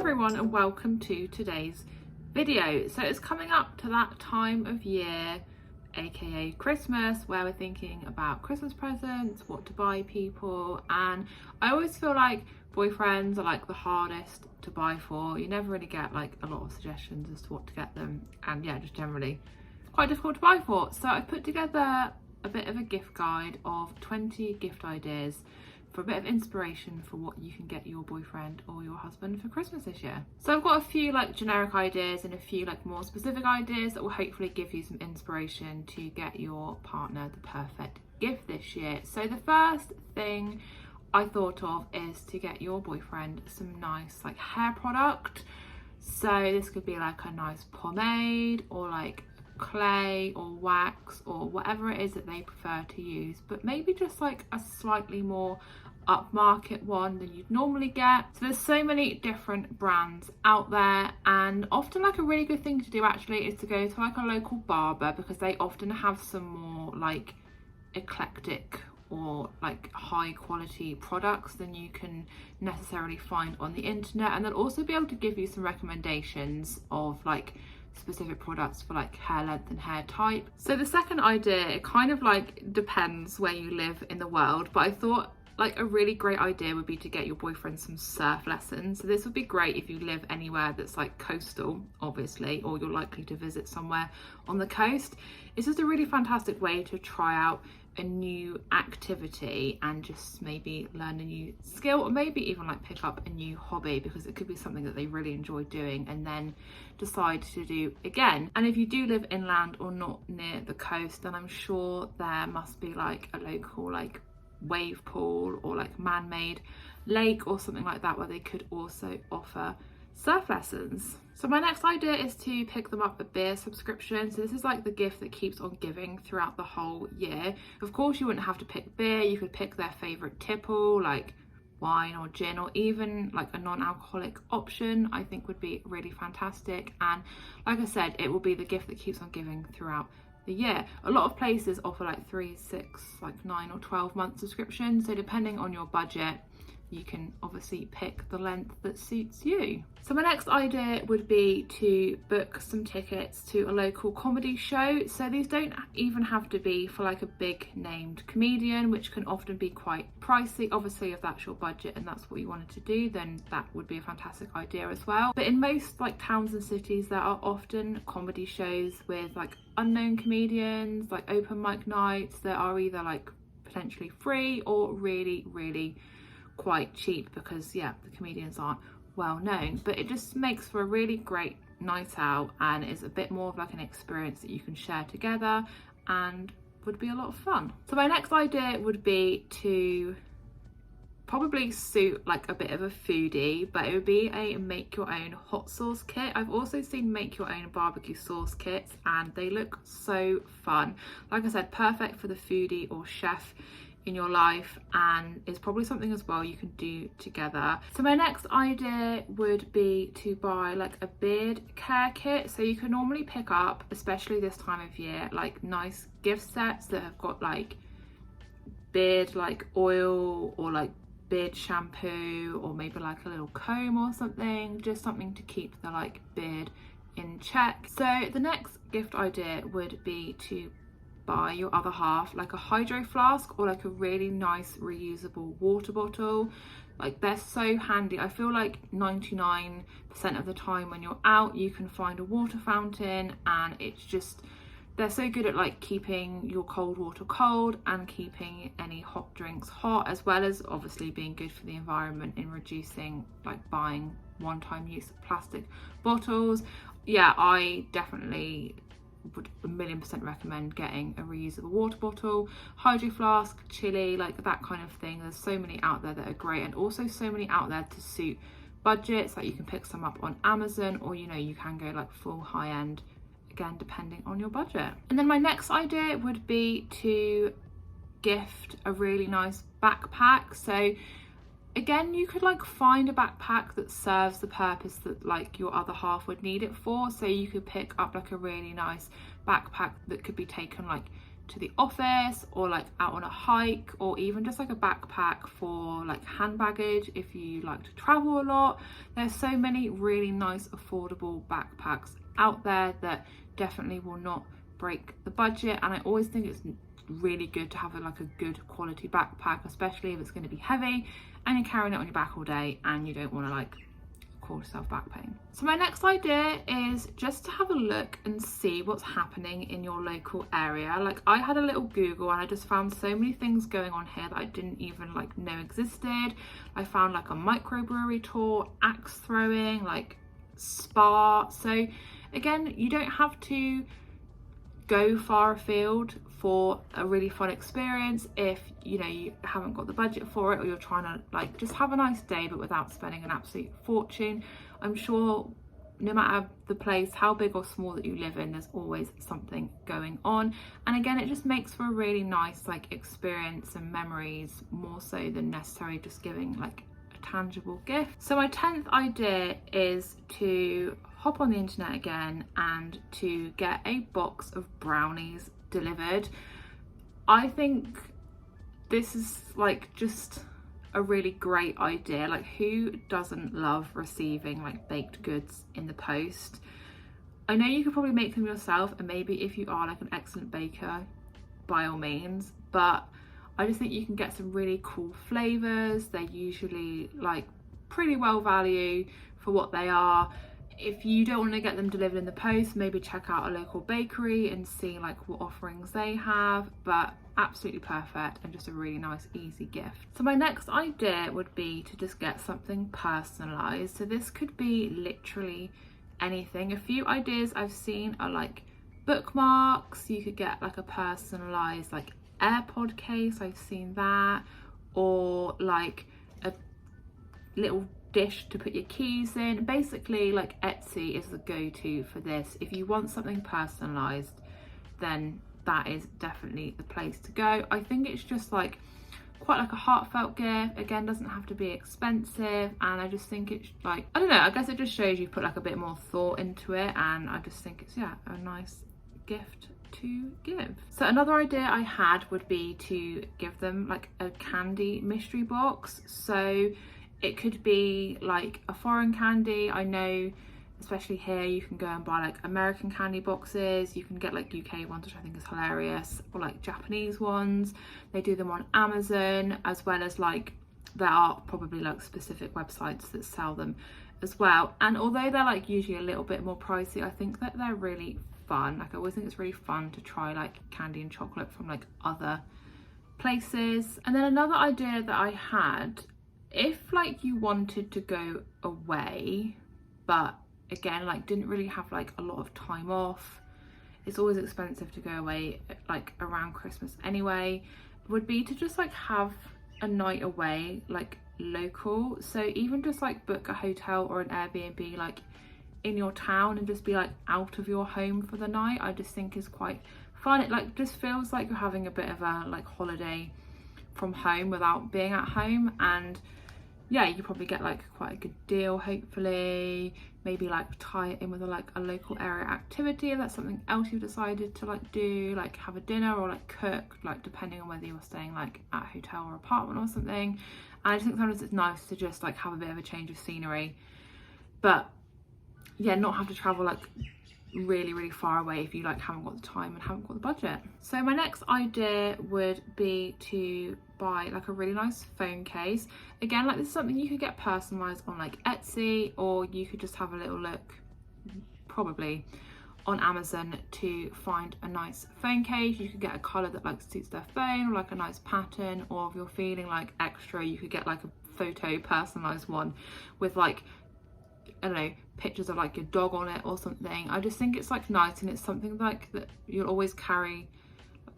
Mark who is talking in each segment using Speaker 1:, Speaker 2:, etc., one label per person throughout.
Speaker 1: everyone and welcome to today's video. So it's coming up to that time of year, aka Christmas, where we're thinking about Christmas presents, what to buy people, and I always feel like boyfriends are like the hardest to buy for. You never really get like a lot of suggestions as to what to get them, and yeah, just generally quite difficult to buy for. So I put together a bit of a gift guide of 20 gift ideas for a bit of inspiration for what you can get your boyfriend or your husband for Christmas this year. So I've got a few like generic ideas and a few like more specific ideas that will hopefully give you some inspiration to get your partner the perfect gift this year. So the first thing I thought of is to get your boyfriend some nice like hair product. So this could be like a nice pomade or like clay or wax or whatever it is that they prefer to use, but maybe just like a slightly more upmarket one than you'd normally get. So there's so many different brands out there, and often like a really good thing to do actually is to go to like a local barber, because they often have some more like eclectic or like high quality products than you can necessarily find on the internet, and they'll also be able to give you some recommendations of like specific products for like hair length and hair type. So the second idea, it kind of like depends where you live in the world, but I thought like a really great idea would be to get your boyfriend some surf lessons. So this would be great if you live anywhere that's like coastal, obviously, or you're likely to visit somewhere on the coast. It's just a really fantastic way to try out a new activity and just maybe learn a new skill, or maybe even like pick up a new hobby, because it could be something that they really enjoy doing and then decide to do again. And if you do live inland or not near the coast, then I'm sure there must be like a local like wave pool or like man-made lake or something like that where they could also offer surf lessons. So my next idea is to pick them up a beer subscription. So this is like the gift that keeps on giving throughout the whole year. Of course you wouldn't have to pick beer, you could pick their favorite tipple like wine or gin, or even like a non-alcoholic option. I think would be really fantastic, and like I said, it will be the gift that keeps on giving throughout the year. A lot of places offer like 3, 6, like 9 or 12 month subscriptions, so depending on your budget you can obviously pick the length that suits you. So my next idea would be to book some tickets to a local comedy show. So these don't even have to be for like a big named comedian, which can often be quite pricey. Obviously if that's your budget and that's what you wanted to do, then that would be a fantastic idea as well. But in most like towns and cities there are often comedy shows with like unknown comedians, like open mic nights that are either like potentially free or really quite cheap, because yeah, the comedians aren't well known, but it just makes for a really great night out and is a bit more of like an experience that you can share together and would be a lot of fun. So my next idea would be to probably suit like a bit of a foodie, but it would be a make your own hot sauce kit. I've also seen make your own barbecue sauce kits and they look so fun. Like I said, perfect for the foodie or chef in your life, and is probably something as well you can do together. So my next idea would be to buy like a beard care kit. So you can normally pick up, especially this time of year, like nice gift sets that have got like beard like oil or like beard shampoo, or maybe like a little comb or something, just something to keep the like beard in check. So the next gift idea would be to buy your other half like a hydro flask or like a really nice reusable water bottle. Like they're so handy. I feel like 99% of the time when you're out you can find a water fountain, and it's just, they're so good at like keeping your cold water cold and keeping any hot drinks hot, as well as obviously being good for the environment in reducing like buying one-time use plastic bottles. Yeah, I definitely would 1,000,000% recommend getting a reusable water bottle, hydro flask, chili, like that kind of thing. There's so many out there that are great, and also so many out there to suit budgets. Like you can pick some up on Amazon, or you know, you can go like full high end, again depending on your budget. And then my next idea would be to gift a really nice backpack. So again, you could like find a backpack that serves the purpose that like your other half would need it for. So you could pick up like a really nice backpack that could be taken like to the office, or like out on a hike, or even just like a backpack for like hand baggage if you like to travel a lot. There's so many really nice affordable backpacks out there that definitely will not break the budget, and I always think it's really good to have like a good quality backpack, especially if it's going to be heavy and you're carrying it on your back all day and you don't want to like cause yourself back pain. So my next idea is just to have a look and see what's happening in your local area. Like I had a little Google and I just found so many things going on here that I didn't even like know existed. I found like a microbrewery tour, axe throwing, like spa. So again, you don't have to go far afield for a really fun experience if you know you haven't got the budget for it, or you're trying to like just have a nice day but without spending an absolute fortune. I'm sure no matter the place, how big or small that you live in, there's always something going on, and again it just makes for a really nice like experience and memories, more so than necessarily just giving like a tangible gift. So my 10th idea is to hop on the internet again and to get a box of brownies delivered. I think this is like just a really great idea. Like who doesn't love receiving like baked goods in the post? I know you could probably make them yourself, and maybe if you are like an excellent baker, by all means, but I just think you can get some really cool flavors. They're usually like pretty well value for what they are. If you don't want to get them delivered in the post, maybe check out a local bakery and see like what offerings they have, but absolutely perfect and just a really nice easy gift. So my next idea would be to just get something personalized. So this could be literally anything. A few ideas I've seen are like bookmarks. You could get like a personalized like AirPod case, I've seen that, or like a little dish to put your keys in. Basically like Etsy is the go-to for this. If you want something personalized, then that is definitely the place to go. I think it's just like quite like a heartfelt gift. Again, doesn't have to be expensive, and I just think it's like, I don't know, I guess it just shows you put like a bit more thought into it, and I just think it's, yeah, a nice gift to give. So another idea I had would be to give them like a candy mystery box. So it could be like a foreign candy. I know especially here you can go and buy like American candy boxes. You can get like UK ones, which I think is hilarious, or like Japanese ones. They do them on Amazon, as well as like there are probably like specific websites that sell them as well. And although they're like usually a little bit more pricey, I think that they're really fun. Like I always think it's really fun to try like candy and chocolate from like other places. And then another idea that I had, if like you wanted to go away but again like didn't really have like a lot of time off, it's always expensive to go away like around Christmas anyway, would be to just like have a night away like local. So even just like book a hotel or an Airbnb like in your town and just be like out of your home for the night. I just think is quite fun. It like just feels like you're having a bit of a like holiday from home without being at home, and yeah, you probably get like quite a good deal, hopefully. Maybe like tie it in with a local area activity if that's something else you've decided to like do, like have a dinner or like cook, like depending on whether you're staying like at a hotel or apartment or something. And I just think sometimes it's nice to just like have a bit of a change of scenery, but yeah, not have to travel like really far away if you like haven't got the time and haven't got the budget. So my next idea would be to buy like a really nice phone case. Again, like this is something you could get personalized on like Etsy, or you could just have a little look probably on Amazon to find a nice phone case. You could get a color that like suits their phone, or like a nice pattern, or if you're feeling like extra, you could get like a photo personalized one with like, I don't know, pictures of like your dog on it or something. I just think it's like nice, and it's something like that you'll always carry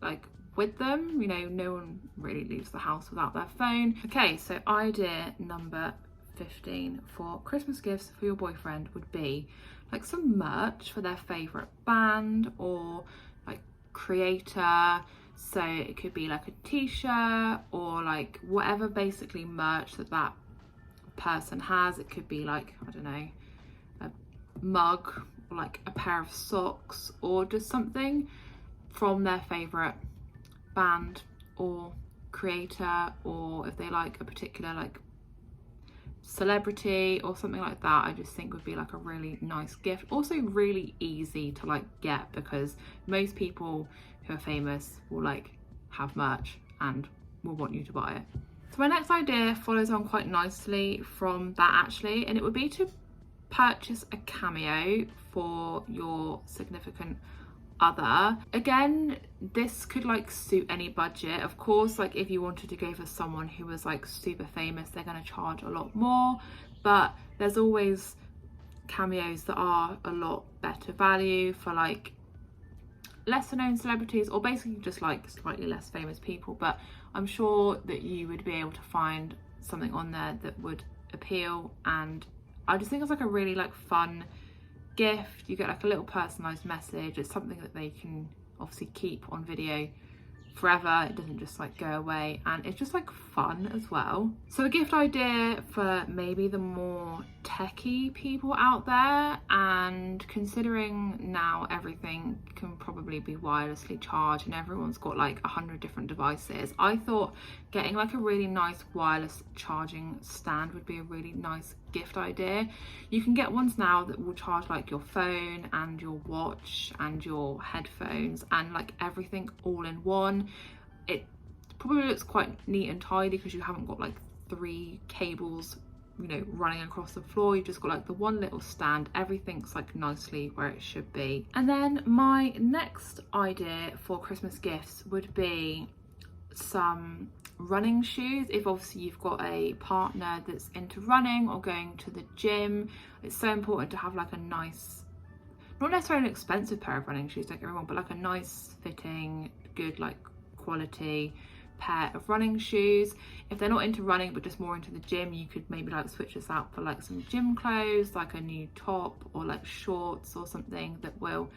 Speaker 1: like with them. You know, no one really leaves the house without their phone. Okay, so idea number 15 for Christmas gifts for your boyfriend would be like some merch for their favorite band or like creator. So it could be like a t-shirt or like whatever basically merch that person has. It could be like, I don't know, a mug or like a pair of socks, or just something from their favorite band or creator, or if they like a particular like celebrity or something like that, I just think would be like a really nice gift. Also really easy to like get, because most people who are famous will like have merch and will want you to buy it. So my next idea follows on quite nicely from that actually, and it would be to purchase a cameo for your significant other. Again, this could like suit any budget. Of course, like if you wanted to go for someone who was like super famous, they're going to charge a lot more, but there's always cameos that are a lot better value for like lesser known celebrities, or basically just like slightly less famous people. But I'm sure that you would be able to find something on there that would appeal, and I just think it's like a really like fun gift. You get like a little personalized message. It's something that they can obviously keep on video forever. It doesn't just like go away, and it's just like fun as well. So a gift idea for maybe the more techie people out there, and considering now everything can probably be wirelessly charged and everyone's got like 100 different devices, I thought getting like a really nice wireless charging stand would be a really nice gift idea. You can get ones now that will charge like your phone and your watch and your headphones and like everything all in one. It probably looks quite neat and tidy because you haven't got like 3 cables, you know, running across the floor. You've just got like the one little stand. Everything's like nicely where it should be. And then my next idea for Christmas gifts would be some running shoes. If obviously you've got a partner that's into running or going to the gym, it's so important to have like a nice, not necessarily an expensive pair of running shoes, don't get me wrong, but like a nice fitting, good like quality pair of running shoes. If they're not into running but just more into the gym, you could maybe like switch this out for like some gym clothes, like a new top or like shorts or something that will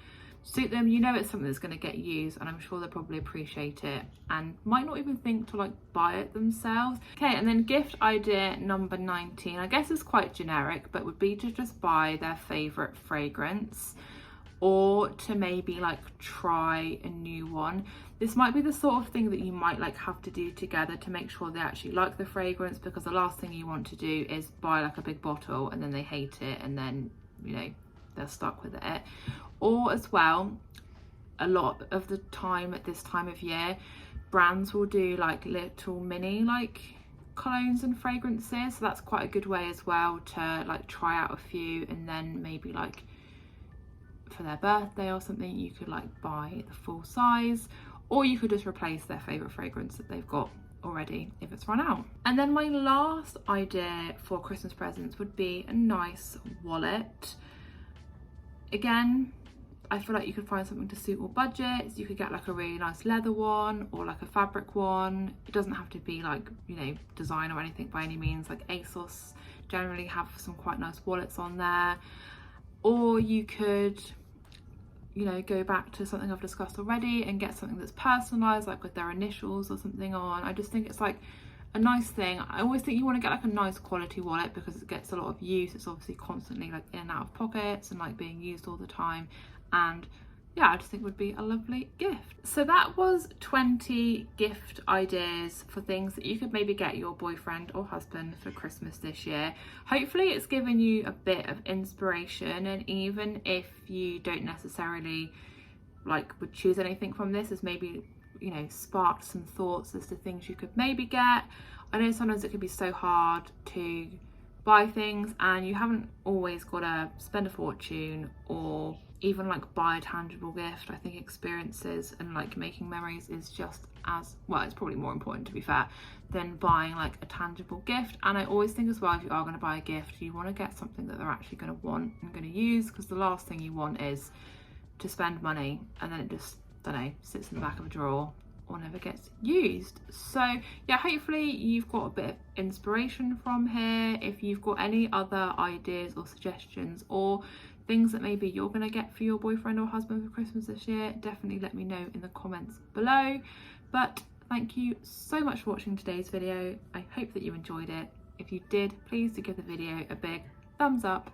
Speaker 1: suit them. You know, it's something that's going to get used, and I'm sure they'll probably appreciate it and might not even think to like buy it themselves. Okay, and then gift idea number 19, I guess is quite generic, but would be to just buy their favorite fragrance, or to maybe like try a new one. This might be the sort of thing that you might like have to do together to make sure they actually like the fragrance, because the last thing you want to do is buy like a big bottle and then they hate it and then, you know, they're stuck with it. Or as well, a lot of the time at this time of year, brands will do like little mini like colognes and fragrances, so that's quite a good way as well to like try out a few, and then maybe like for their birthday or something you could like buy the full size, or you could just replace their favorite fragrance that they've got already if it's run out. And then my last idea for Christmas presents would be a nice wallet. Again, I feel like you could find something to suit all budgets. You could get like a really nice leather one or like a fabric one. It doesn't have to be like, you know, design or anything by any means. Like ASOS generally have some quite nice wallets on there. Or you could, you know, go back to something I've discussed already and get something that's personalized, like with their initials or something on. I just think it's like a nice thing. I always think you want to get like a nice quality wallet because it gets a lot of use. It's obviously constantly like in and out of pockets and like being used all the time, and yeah, I just think would be a lovely gift. So that was 20 gift ideas for things that you could maybe get your boyfriend or husband for Christmas this year. Hopefully it's given you a bit of inspiration, and even if you don't necessarily like would choose anything from this, as maybe, you know, sparked some thoughts as to things you could maybe get. I know sometimes it can be so hard to buy things and you haven't always got to spend a fortune or even like buy a tangible gift. I think experiences and like making memories is just as well, it's probably more important, to be fair, than buying like a tangible gift. And I always think as well, if you are going to buy a gift, you want to get something that they're actually going to want and going to use, because the last thing you want is to spend money and then it just, I don't know, sits in the back of a drawer or never gets used. So yeah, hopefully you've got a bit of inspiration from here. If you've got any other ideas or suggestions or things that maybe you're going to get for your boyfriend or husband for Christmas this year, definitely let me know in the comments below. But thank you so much for watching today's video. I hope that you enjoyed it. If you did, please do give the video a big thumbs up,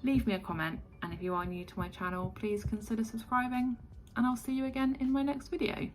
Speaker 1: leave me a comment, and if you are new to my channel, please consider subscribing, and I'll see you again in my next video.